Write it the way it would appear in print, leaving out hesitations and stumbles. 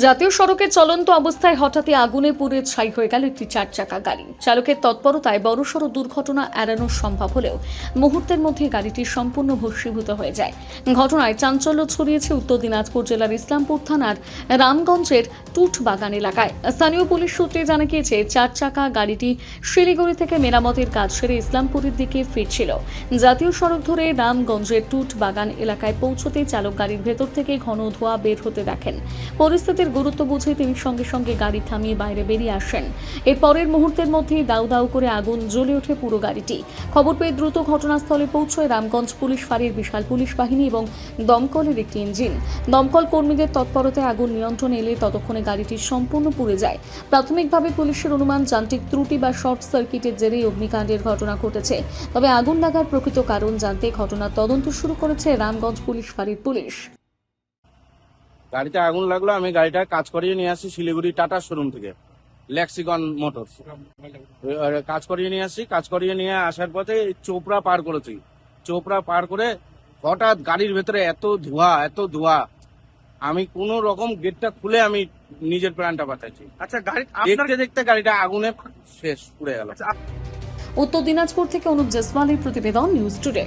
জাতীয় সড়কে চলন্ত অবস্থায় হঠাৎই আগুনে পুড়ে ছাই হয়ে গেল একটি 4 চাকা গাড়ি। চালকের তৎপরতায় বড়সড় দুর্ঘটনা এড়ানো সম্ভব হলেও মুহূর্তের মধ্যে গাড়িটি সম্পূর্ণ ভস্মীভূত হয়ে যায়। ঘটনায় চাঞ্চল্য ছড়িয়েছে উত্তর দিনাজপুর জেলার ইসলামপুর থানার রামগঞ্জের টুট বাগান এলাকায়। স্থানীয় পুলিশ সূত্রে জানা গিয়েছে 4 চাকা গাড়িটি শিলিগুড়ি থেকে মেরামতের কাজ সেরে ইসলামপুরের দিকে ফিরছিল। জাতীয় সড়ক ধরে রামগঞ্জের টুট বাগান এলাকায় পৌঁছতেই চালক গাড়ির ভেতর থেকে ঘন ধোঁয়া বের হতে দেখেন। পরিস্থিতির গুরুত্ব বুঝে তিনি সঙ্গে সঙ্গে গাড়ি থামিয়ে বাইরে বেরিয়ে আসেন। এর পরের মুহূর্তের মধ্যেই দাউ দাউ করে আগুন জ্বলে ওঠে পুরো গাড়িটি। খবর পেয়ে দ্রুত ঘটনাস্থলে পৌঁছয় রামগঞ্জ পুলিশ ফাঁড়ির বিশাল পুলিশ বাহিনী এবং দমকলের একটি ইঞ্জিন। দমকল কর্মীদের তৎপরতায় আগুন নিয়ন্ত্রণে এলে ততক্ষণে গাড়িটি সম্পূর্ণ পুড়ে যায়। প্রাথমিকভাবে পুলিশের অনুমান যান্ত্রিক ত্রুটি বা শর্ট সার্কিটের জেরেই অগ্নিকাণ্ডের ঘটনা ঘটেছে। তবে আগুন লাগার প্রকৃত কারণ জানতে ঘটনার তদন্ত শুরু করেছে রামগঞ্জ পুলিশ ফাঁড়ির পুলিশ। গাড়িতে আগুন লাগলো, আমি গাড়িটা কাজ করিয়ে নিয়ে আসি শিলিগুড়ি টাটা শোরুম থেকে, লেক্সিকন মোটরস কাজ করিয়ে নিয়ে আসি। কাজ করিয়ে নিয়ে আসার পথে চোপড়া পার করেছি। চোপড়া পার করে হঠাৎ গাড়ির ভেতরে এত ধোঁয়া, আমি কোন রকম গেটটা খুলে আমি নিজের প্রাণটা বাঁচাইছি। আচ্ছা, গাড়ি দেখতে দেখতে গাড়িটা আগুনে শেষ পুড়ে গেল। উত্তর দিনাজপুর থেকে অনুপ জেসওয়ালের প্রতিবেদন, নিউজ টুডে।